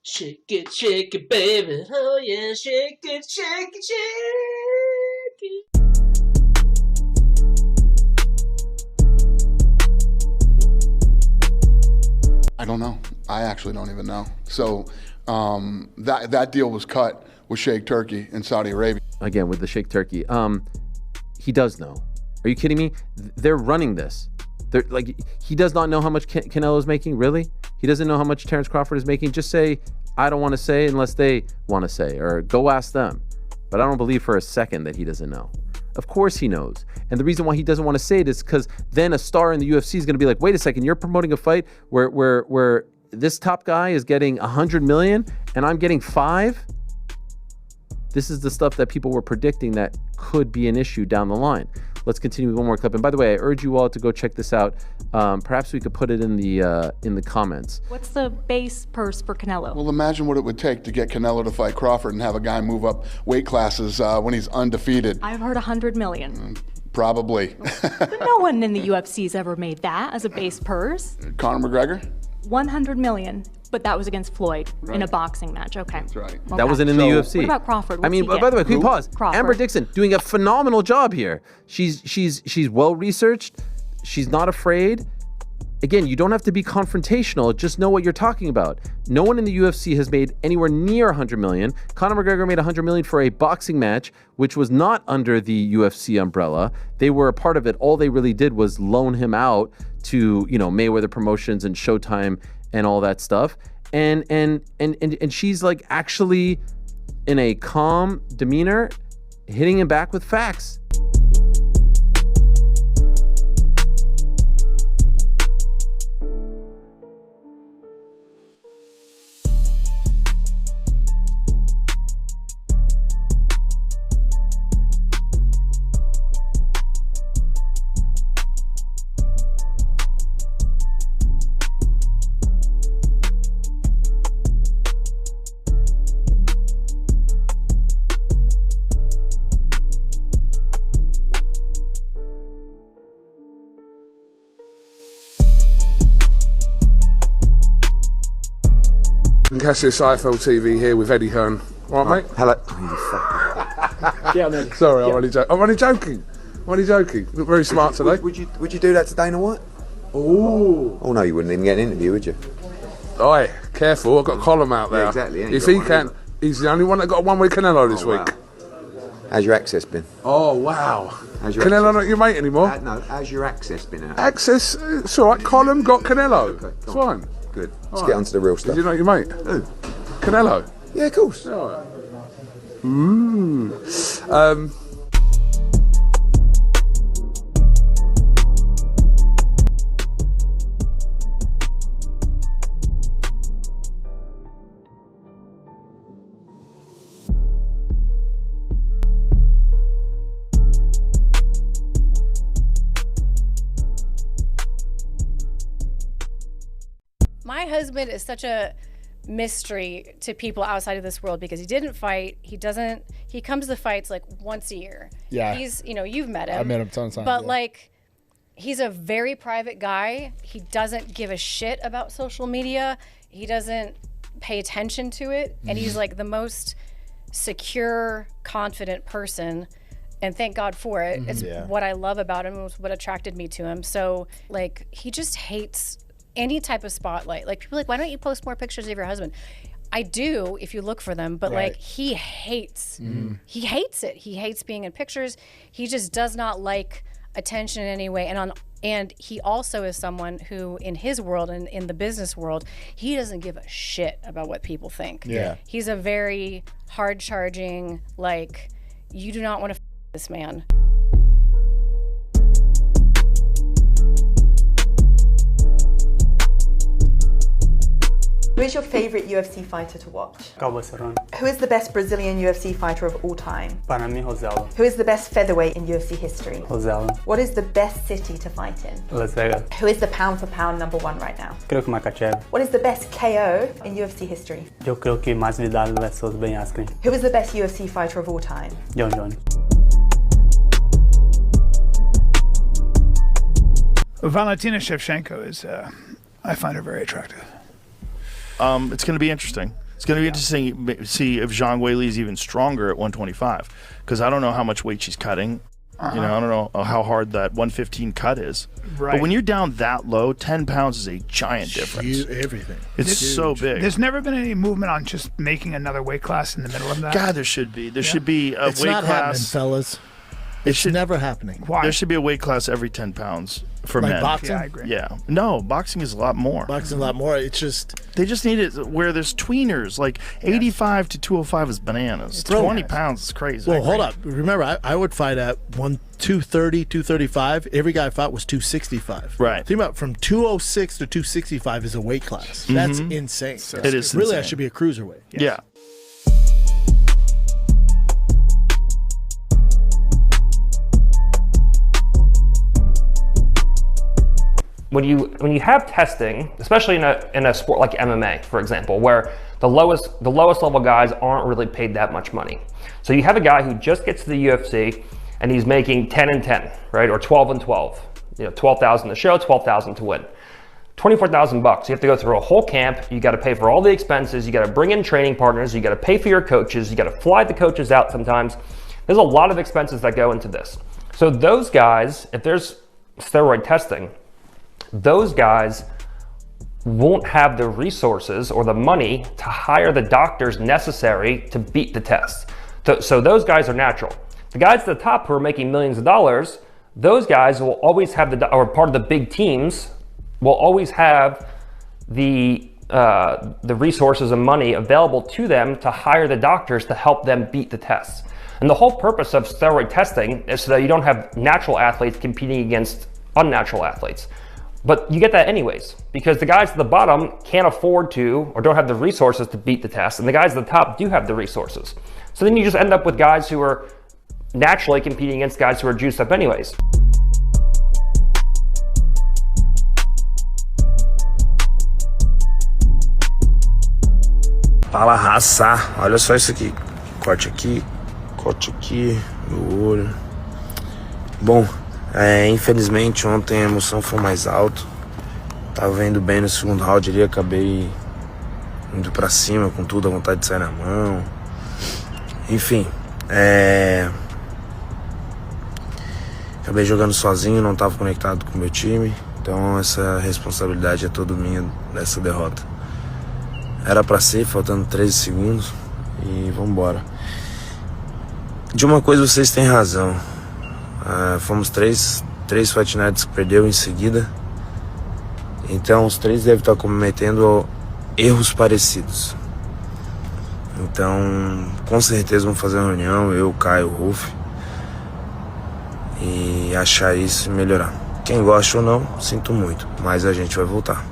Shake it, baby. Oh yeah, shake it, shake it, shake it. I don't know. I actually don't even know. So that deal was cut with Sheikh Turkey in Saudi Arabia. Again, with the Sheikh Turkey. He does know. Are you kidding me? They're running this. They're like, he does not know how much Canelo is making. Really? He doesn't know how much Terrence Crawford is making. Just say, I don't want to say unless they want to say, or go ask them. But I don't believe for a second that he doesn't know. Of course he knows. And the reason why he doesn't want to say it is because then a star in the UFC is going to be like, wait a second, you're promoting a fight where this top guy is getting 100 million and I'm getting 5? This is the stuff that people were predicting that could be an issue down the line. Let's continue with one more clip. And by the way, I urge you all to go check this out. Perhaps we could put it in the comments. What's the base purse for Canelo? Well, imagine what it would take to get Canelo to fight Crawford and have a guy move up weight classes when he's undefeated. I've heard 100 million. Probably. But no one in the UFC's ever made that as a base purse. Conor McGregor? 100 million. But that was against Floyd in a boxing match. Okay. That's right. Okay. That wasn't in the UFC. What about Crawford? I mean, by the way, can we pause? Crawford. Amber Dixon doing a phenomenal job here. She's well researched. She's not afraid. Again, you don't have to be confrontational. Just know what you're talking about. No one in the UFC has made anywhere near 100 million. Conor McGregor made 100 million for a boxing match, which was not under the UFC umbrella. They were a part of it. All they really did was loan him out to, Mayweather Promotions and Showtime and all that stuff. And she's like actually in a calm demeanor, hitting him back with facts. Cassius IFL TV here with Eddie Hearn. All right, mate? Hello. Yeah, man. Sorry, I'm only joking. Look very smart today. Would you do that to Dana White? Ooh. Oh no, you wouldn't even get an interview, would you? Oi, careful, I've got a column out there. Yeah, exactly. Yeah, if he can, he's the only one that got a one-way Canelo this week. Wow. How's your access been? Oh, wow. How's your Canelo access? not your mate anymore? No, how's your access been out? Access, it's all right. Column got Canelo. Okay, it's fine. Good. Let's get on to the real stuff. Did you know your mate? Who? Canelo. Yeah, of course. All right. My husband is such a mystery to people outside of this world because he didn't fight. He comes to fights like once a year. Yeah. He's, you've met him. I met him tons of times. But yeah. like, he's a very private guy. He doesn't give a shit about social media. He doesn't pay attention to it. And he's like the most secure, confident person. And thank God for it. It's what I love about him. It was what attracted me to him. So like, he just hates any type of spotlight. Like people are like, why don't you post more pictures of your husband? I do if you look for them, but like he hates it. He hates being in pictures. He just does not like attention in any way. And he also is someone who in his world and in the business world, he doesn't give a shit about what people think. Yeah. He's a very hard charging, like, you do not want to this man. Who is your favorite UFC fighter to watch? Cowboy Cerrone. Who is the best Brazilian UFC fighter of all time? Para mí, Rosella. Who is the best featherweight in UFC history? Rosella. What is the best city to fight in? Las Vegas. Who is the pound for pound #1 right now? Creo que Makhachev. What is the best KO in UFC history? Yo creo que Masvidal versus Ben Askren. Who is the best UFC fighter of all time? John Jones. Valentina Shevchenko is, I find her very attractive. It's going to be interesting. It's going to be interesting to see if Zhang Weili is even stronger at 125, because I don't know how much weight she's cutting. You know, I don't know how hard that 115 cut is. Right. But when you're down that low, 10 pounds is a giant difference. Everything. It's so big. There's never been any movement on just making another weight class in the middle of that. God, there should be. There should be a It's weight not class. happening, fellas. It's never happening. Why? There should be a weight class every 10 pounds for Like men. boxing? Yeah, I agree. Yeah. No, boxing is a lot more. Boxing a lot more. It's just They just need it where there's tweeners. Like 85 to 205 is bananas. Bro, 20 pounds is crazy. well, hold up. Remember, I would fight at 230, 235. Every guy I fought was 265. Right. Think about from 206 to 265 is a weight class. That's insane. It is Really, I insane. should be a cruiserweight. Yeah. When you have testing, especially in a sport like MMA, for example, where the lowest level guys aren't really paid that much money. So you have a guy who just gets to the UFC and he's making 10 and 10, right, or 12 and 12. You know, 12,000 to show, 12,000 to win. $24,000. You have to go through a whole camp. You got to pay for all the expenses. You got to bring in training partners. You got to pay for your coaches. You got to fly the coaches out sometimes. There's a lot of expenses that go into this. So those guys, if there's steroid testing, those guys won't have the resources or the money to hire the doctors necessary to beat the test. So those guys are natural. The guys at the top who are making millions of dollars, those guys will always have or part of the big teams will always have the resources and money available to them to hire the doctors to help them beat the tests. And the whole purpose of steroid testing is so that you don't have natural athletes competing against unnatural athletes. But you get that anyways, because the guys at the bottom can't afford to or don't have the resources to beat the test, and the guys at the top do have the resources. So then you just end up with guys who are naturally competing against guys who are juiced up anyways. Fala, raça. Olha só isso aqui. Corte aqui, no olho. Bom, infelizmente ontem a emoção foi mais alta. Tava indo bem no segundo round ali, acabei indo pra cima com tudo, a vontade de sair na mão. Enfim, acabei jogando sozinho, não tava conectado com o meu time. Então essa responsabilidade é toda minha dessa derrota. Era pra ser, faltando 13 segundos e vambora. De uma coisa vocês têm razão. Fomos três Fight Nights que perdeu em seguida. Então os três devem estar cometendo erros parecidos. Então com certeza vamos fazer uma reunião, eu, Caio, o Ruf, e achar isso e melhorar. Quem gosta ou não, sinto muito, mas a gente vai voltar.